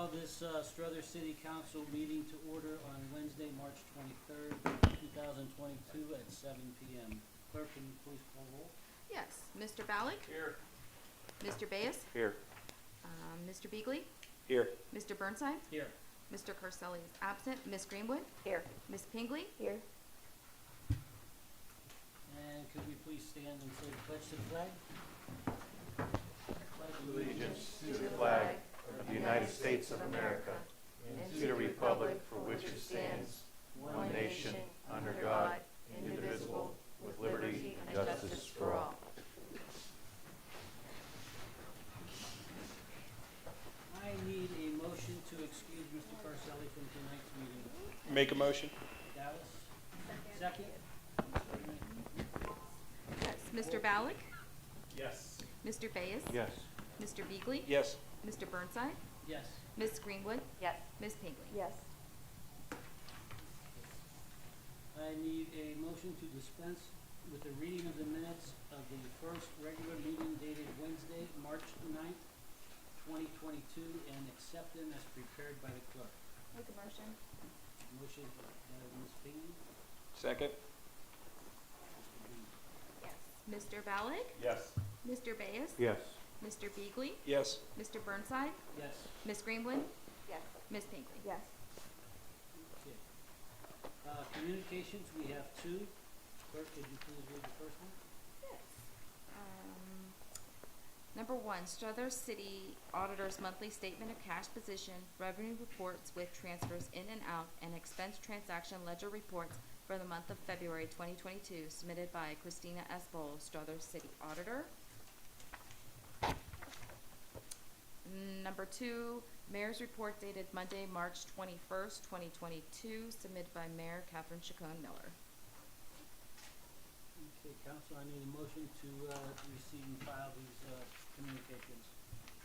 call this Struthers City Council meeting to order on Wednesday, March 23rd, 2022 at 7 p.m. Clerk, can you please call roll? Yes. Mr. Ballack? Here. Mr. Bayes? Here. Mr. Beagley? Here. Mr. Burnside? Here. Mr. Carselli is absent. Ms. Greenwood? Here. Ms. Pingley? Here. And could we please stand and say the pledge to the flag? Allegiance to the flag of the United States of America and to the republic for which it stands, one nation, under God, indivisible, with liberty and justice for all. I need a motion to excuse Mr. Carselli from tonight's meeting. Make a motion. Dallas? Second? Yes. Mr. Ballack? Yes. Mr. Bayes? Yes. Mr. Beagley? Yes. Mr. Burnside? Yes. Ms. Greenwood? Yes. Ms. Pingley? Yes. I need a motion to dispense with the reading of the minutes of the first regular meeting dated Wednesday, March 9th, 2022, and accept them as prepared by the clerk. Make a motion. Motion by Ms. Bingham. Second. Yes. Mr. Ballack? Yes. Mr. Bayes? Yes. Mr. Beagley? Yes. Mr. Burnside? Yes. Ms. Greenwood? Yes. Ms. Pingley? Yes. Okay. Communications, we have two. Clerk, could you please read the first one? Yes. Number one, Struthers City Auditor's Monthly Statement of Cash Position, Revenue Reports with Transfers in and out, and Expense Transaction Ledger Reports for the month of February 2022, submitted by Christina S. Bowles, Struthers City Auditor. Number two, Mayor's Report dated Monday, March 21st, 2022, submitted by Mayor Catherine Chacon Miller. Okay, council, I need a motion to receive and file these communications.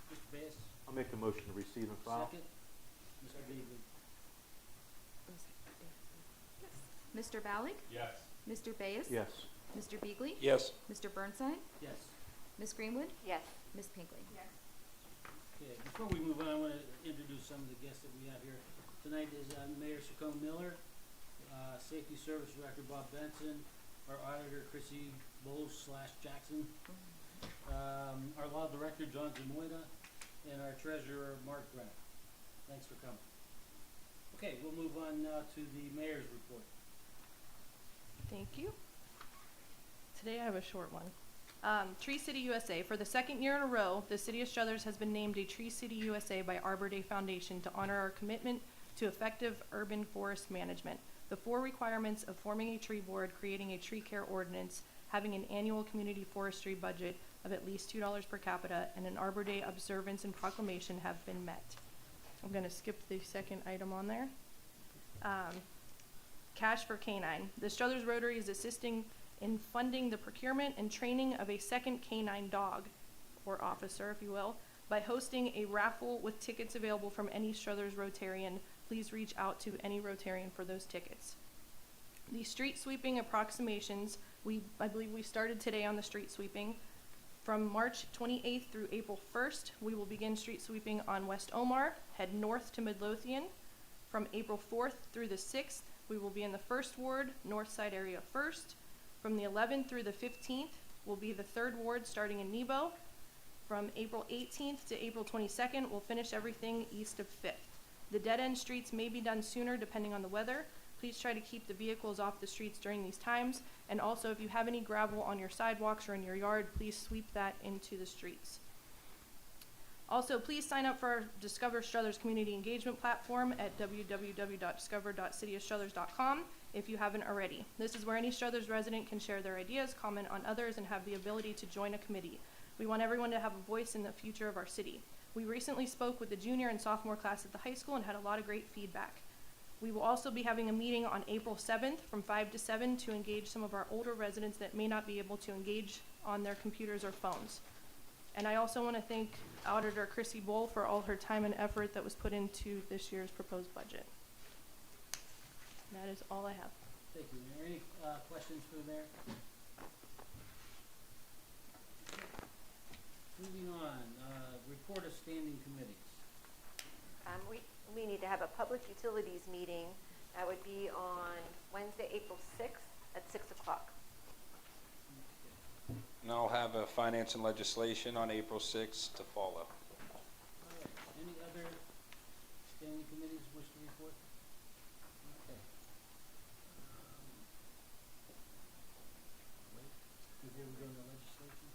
Mr. Bass? I'll make a motion to receive and file. Second. Mr. Beagley? Mr. Ballack? Yes. Mr. Bayes? Yes. Mr. Beagley? Yes. Mr. Burnside? Yes. Ms. Greenwood? Yes. Ms. Pinkley? Yes. Okay, before we move on, I want to introduce some of the guests that we have here. Tonight is Mayor Chacon Miller, Safety Service Director Bob Benson, our Auditor Chrissy Bowles/Jackson, our Law Director John Zamoida, and our Treasurer Mark Brenner. Thanks for coming. Okay, we'll move on now to the Mayor's report. Thank you. Today I have a short one. Tree City USA. For the second year in a row, the City of Struthers has been named a Tree City USA by Arbor Day Foundation to honor our commitment to effective urban forest management. The 4 requirements of forming a tree board, creating a tree care ordinance, having an annual community forestry budget of at least $2 per capita, and an Arbor Day observance and proclamation have been met. I'm going to skip the second item on there. Cash for Canine. The Struthers Rotary is assisting in funding the procurement and training of a second canine dog, or officer, if you will, by hosting a raffle with tickets available from any Struthers Rotarian. Please reach out to any Rotarian for those tickets. The street sweeping approximations, I believe we started today on the street sweeping. From March 28th through April 1st, we will begin street sweeping on West Omar, head north to Midlothian. From April 4th through the 6th, we will be in the 1st Ward, North Side area first. From the 11th through the 15th will be the 3rd Ward starting in Nebo. From April 18th to April 22nd, we'll finish everything east of 5th. The dead-end streets may be done sooner depending on the weather. Please try to keep the vehicles off the streets during these times. And also, if you have any gravel on your sidewalks or in your yard, please sweep that into the streets. Also, please sign up for our Discover Struthers community engagement platform at www.discover.cityofstruthers.com if you haven't already. This is where any Struthers resident can share their ideas, comment on others, and have the ability to join a committee. We want everyone to have a voice in the future of our city. We recently spoke with the junior and sophomore class at the high school and had a lot of great feedback. We will also be having a meeting on April 7th from 5 to 7 to engage some of our older residents that may not be able to engage on their computers or phones. And I also want to thank Auditor Chrissy Bowl for all her time and effort that was put into this year's proposed budget. And that is all I have. Thank you. Are there any questions for the mayor? Moving on, report of standing committees. We we need to have a public utilities meeting. That would be on Wednesday, April 6th at 6 o'clock. And I'll have a finance and legislation on April 6th to follow. All right. Any other standing committees wish to report? Okay. Wait, before we go to legislation?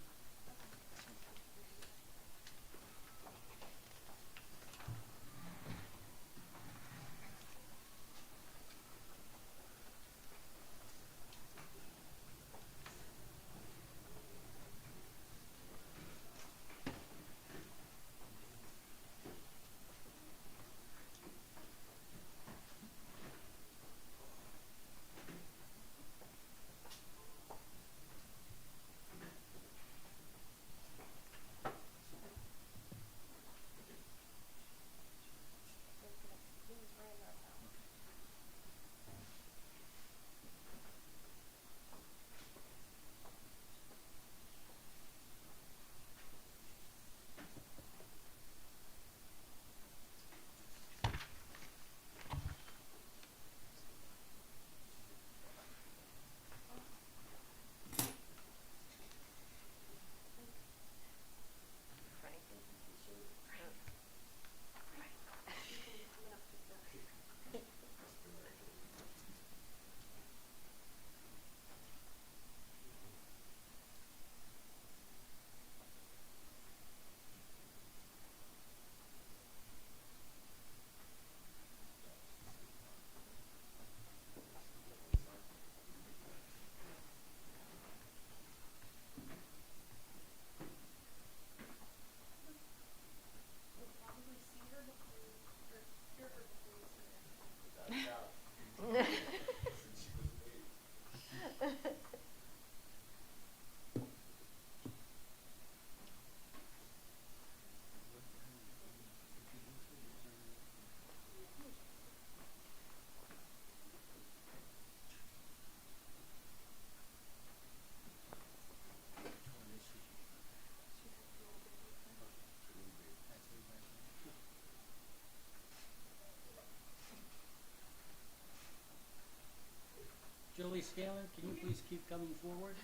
Jolie Scanlon, can you please keep coming forward?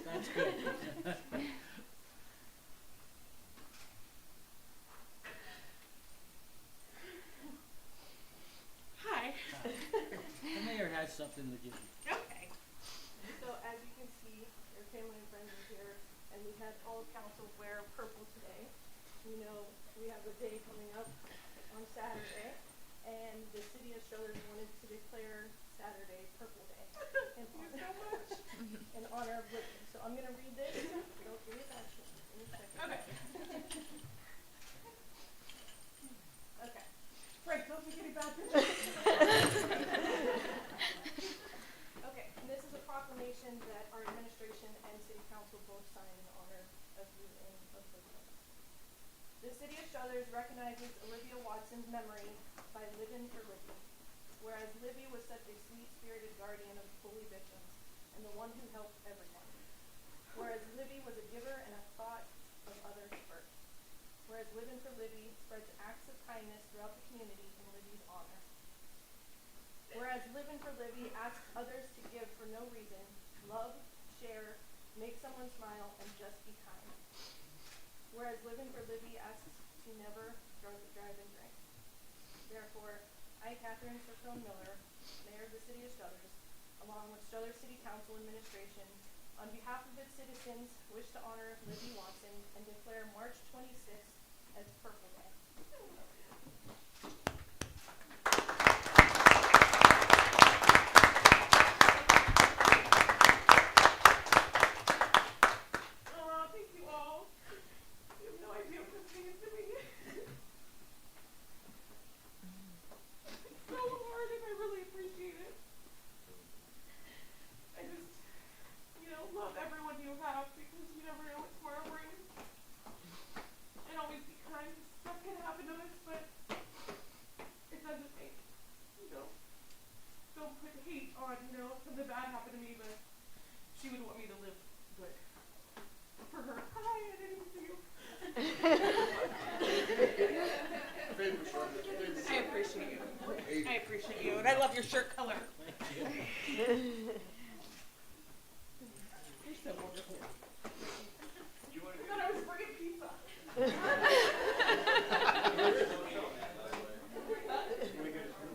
That's good. Hi. The mayor has something to give you. Okay. So as you can see, your family and friends are here, and we had all of council wear purple today. You know, we have a day coming up on Saturday, and the city of Struthers wanted to declare Saturday Purple Day in honor of Whitney. So I'm gonna read this. Don't give it back in a second. Okay. Okay. Frank, don't make any bad pictures. Okay, and this is a proclamation that our administration and city council both signed in honor of you and of Whitney. The city of Struthers recognizes Olivia Watson's memory by Living for Libby. Whereas Libby was such a sweet-spirited guardian of bully victims and the one who helped everyone. Whereas Libby was a giver and a thought of others first. Whereas Living for Libby spreads acts of kindness throughout the community in Libby's honor. Whereas Living for Libby asks others to give for no reason, love, share, make someone smile, and just be kind. Whereas Living for Libby asks to never drive and drink. Therefore, I, Catherine Cercone Miller, Mayor of the City of Struthers, along with Struthers City Council Administration, on behalf of its citizens, wish to honor Libby Watson and declare March 26th as Purple Day. Thank you all. You have no idea what this means to me. It's so hard and I really appreciate it. I just, love everyone you have because you never know what tomorrow brings. And always be kind. Stuff can happen to us, but I appreciate you. I appreciate you, and I love your shirt color. You're so wonderful. I thought I was bringing pizza.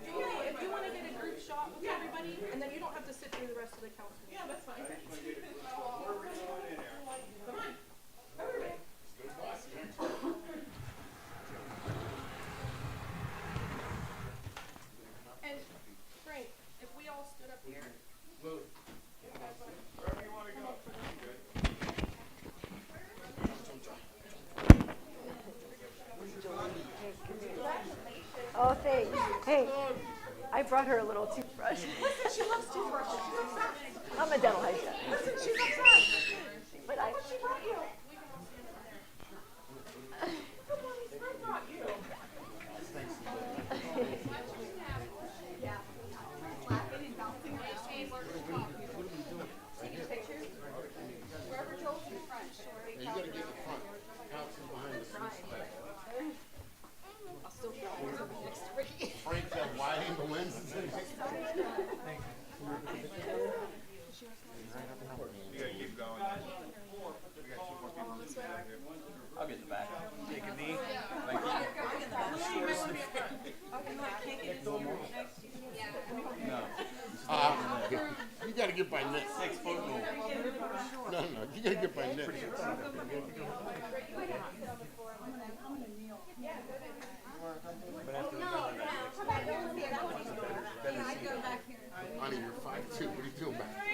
Julie, if you want to get a group shot with everybody, and then you don't have to sit through the rest of the council. Yeah, that's fine. Come on. Everybody. And Frank, if we all stood up here. Wherever you want to go. Oh, thanks. Hey, I brought her a little toothbrush. Listen, she loves toothbrushes. She's upset. I'm a dental hygienist. Listen, she's upset. But I, She brought you. That's not you. Wherever Joel's in front, sure. You gotta get in front. Couch is behind the scenes. I'll still feel horrible next week. Frank's got wide angle lenses in his. You gotta keep going. I'll get in the back. Take a knee. Thank you. No. You gotta get by Nick. 6 foot rule. No, you gotta get by Nick. Honey, you're 5'2". What are you doing back there?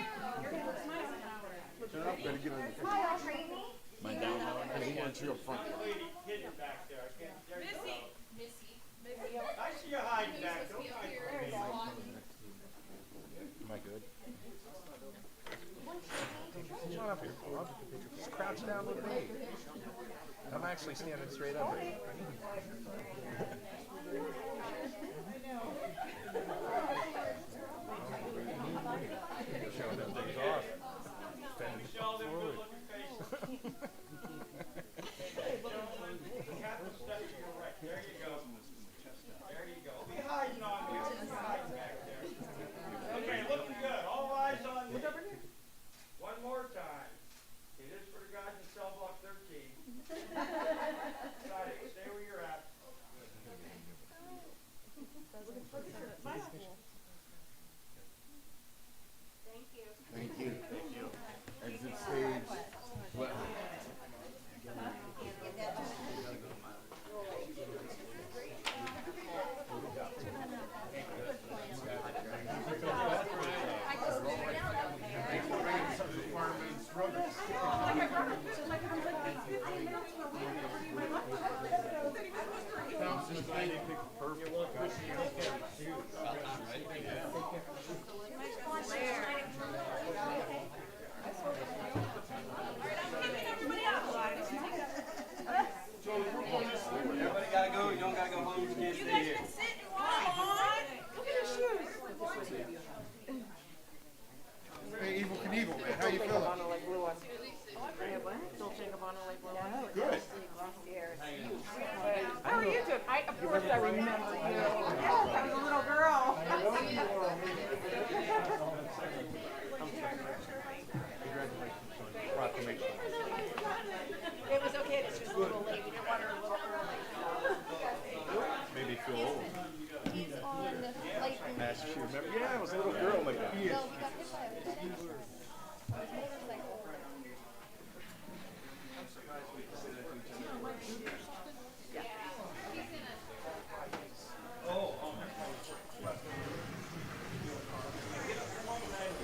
Better get on your feet. My down low. And he wants you up front. I see you hiding back. Don't hide from me. Am I good? Come on up here. I'll take a picture. Just crouch down with me. I'm actually standing straight up right now. Showing them things off. Standing forward. There you go. There you go. Be hiding on me. Be hiding back there. Okay, looking good. All eyes on me. One more time. It is for the guys in cell block 13. Stay where you're at. Thank you. Exit stage. Everybody gotta go. You don't gotta go home. You can't stay here. Look at your shoes. Hey, Evil Knievel, man. How you feeling? Good. How are you doing? Of course I remember you. Yes, I was a little girl. Proclamation. it was okay. It's just a little late. We didn't want her a little early. Made me feel old. He's on Lightning. Asked you, remember? Yeah, I was a little girl like that. No, he got hit by a FedEx. His motorcycle.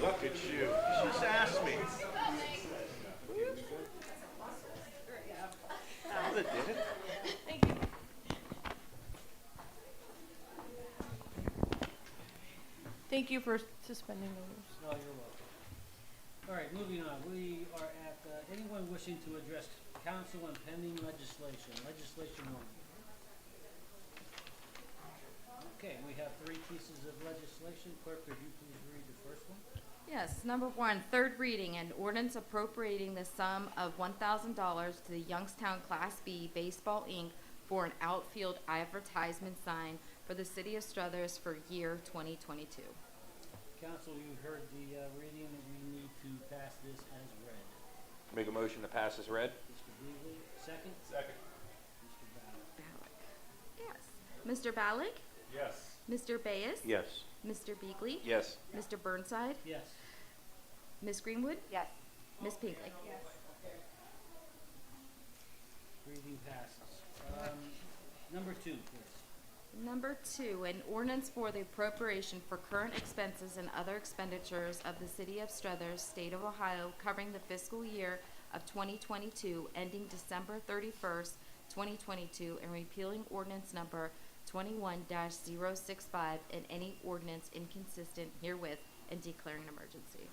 Look at you. She just asked me. Oh, that did it. Thank you. Thank you for suspending the rules. No, you're welcome. All right, moving on. We are at anyone wishing to address council on pending legislation. Legislation one. Okay, we have three pieces of legislation. Clerk, could you please read the first one? Yes, number one, third reading, an ordinance appropriating the sum of $1,000 to the Youngstown Class B Baseball Inc. for an outfield advertisement sign for the city of Struthers for year 2022. Council, you heard the reading. We need to pass this as read. Make a motion to pass as read. Mr. Beasley, second? Second. Mr. Ballard. Ballack. Yes. Mr. Ballack? Yes. Mr. Bayes? Yes. Mr. Beagley? Yes. Mr. Burnside? Yes. Ms. Greenwood? Yes. Ms. Pinkley? Reading passes. Number two, please. Number two, an ordinance for the appropriation for current expenses and other expenditures of the city of Struthers, state of Ohio, covering the fiscal year of 2022, ending December 31st, 2022, and repealing ordinance number 21-065 and any ordinance inconsistent herewith and declaring an emergency.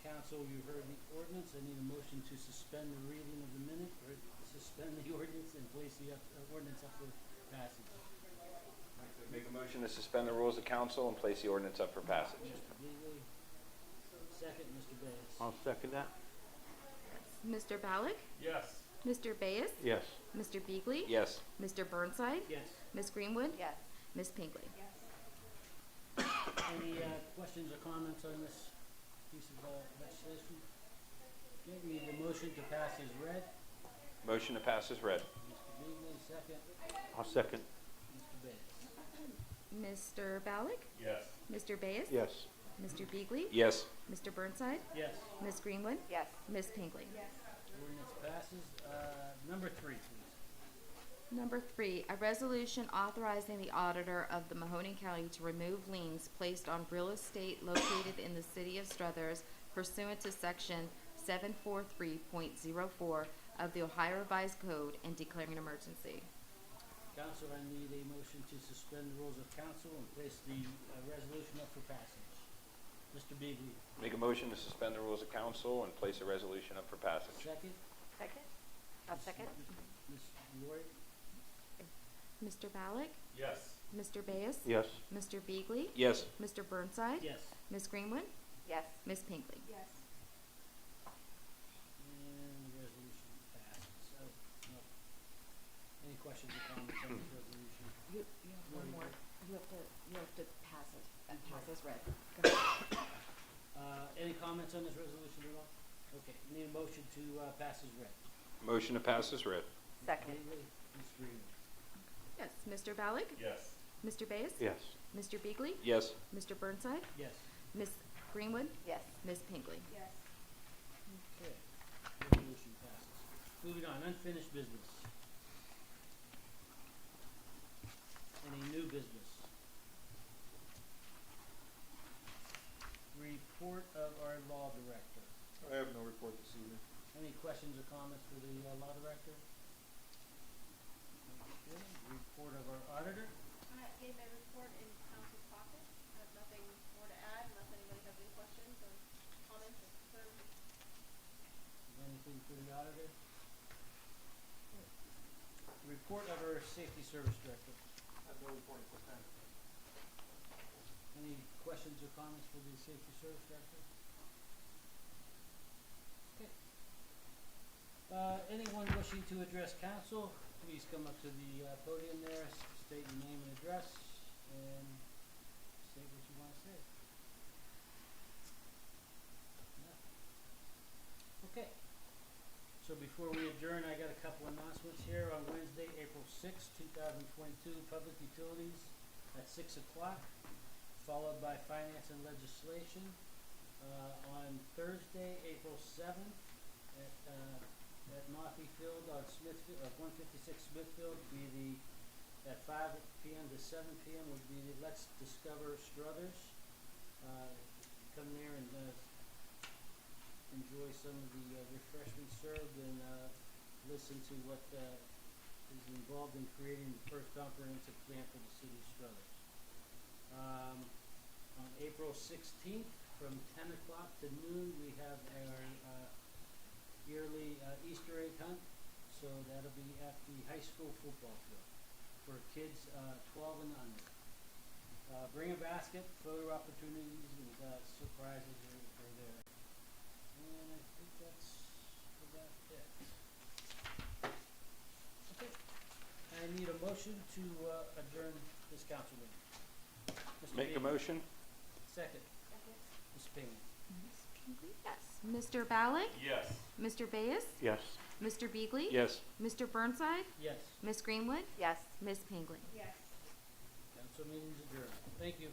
Council, you heard the ordinance. I need a motion to suspend the reading of the minute, or suspend the ordinance and place the ordinance up for passage. Make a motion to suspend the rules of council and place the ordinance up for passage. Mr. Beasley, second. Mr. Bayes. I'll second that. Mr. Ballack? Yes. Mr. Bayes? Yes. Mr. Beagley? Yes. Mr. Burnside? Yes. Ms. Greenwood? Yes. Ms. Pinkley? Any questions or comments on this piece of legislation? Okay, we need a motion to pass as read. Motion to pass as read. Mr. Beasley, second. I'll second. Mr. Bayes. Mr. Ballack? Yes. Mr. Bayes? Yes. Mr. Beagley? Yes. Mr. Burnside? Yes. Ms. Greenwood? Yes. Ms. Pinkley? Ordinance passes. Number three, please. Number three, a resolution authorizing the auditor of the Mahoning County to remove liens placed on real estate located in the city of Struthers pursuant to section 743.04 of the Ohio Revised Code and declaring an emergency. Council, I need a motion to suspend the rules of council and place the resolution up for passage. Mr. Beagley, Make a motion to suspend the rules of council and place a resolution up for passage. second. Second? I'll second. Ms. Lloyd? Mr. Ballack? Yes. Mr. Bayes? Yes. Mr. Beagley? Yes. Mr. Burnside? Yes. Ms. Greenwood? Yes. Ms. Pinkley? And the resolution passes. No. Any questions or comments on this resolution? You have one more. You have to pass it, pass as read. Any comments on this resolution at all? Okay, need a motion to pass as read. Motion to pass as read. Second? Beagley, Ms. Greenwood. Yes, Mr. Ballack? Yes. Mr. Bayes? Yes. Mr. Beagley? Yes. Mr. Burnside? Yes. Ms. Greenwood? Yes. Ms. Pinkley? Okay, resolution passes. Moving on, unfinished business. Any new business? Report of our law director. I have no report this evening. Any questions or comments for the law director? Okay, report of our auditor. I gave my report in council's pocket. I have nothing more to add unless anybody has any questions or comments or concerns. Anything for the auditor? Report of our safety service director. I have no report at this time. Any questions or comments for the safety service director? Okay. Anyone wishing to address council, please come up to the podium there, state your name and address, and say what you want to say. No. Okay. So before we adjourn, I got a couple announcements here. On Wednesday, April 6, 2022, public utilities at 6 o'clock, followed by finance and legislation. On Thursday, April 7th, at Moffitt Field on Smithfield, 156 Smithfield, at 5 p.m. to 7 p.m. would be the Let's Discover Struthers. Come there and enjoy some of the refreshments served and listen to what is involved in creating the first comprehensive plan for the city of Struthers. On April 16th, from 10 o'clock to noon, we have our yearly Easter egg hunt. So that'll be at the high school football field for kids 12 and under. Bring a basket, photo opportunities, and surprises are there. And I think that's about it. Okay. I need a motion to adjourn this council meeting. Mr. Make a Beasley. motion? Second. Ms. Payne. Ms. Pingley, yes. Mr. Ballard? Yes. Mr. Bayes? Yes. Mr. Beagley? Yes. Mr. Burnside? Yes. Ms. Greenwood? Yes. Ms. Pingley? Yes. Council meeting's adjourned. Thank you.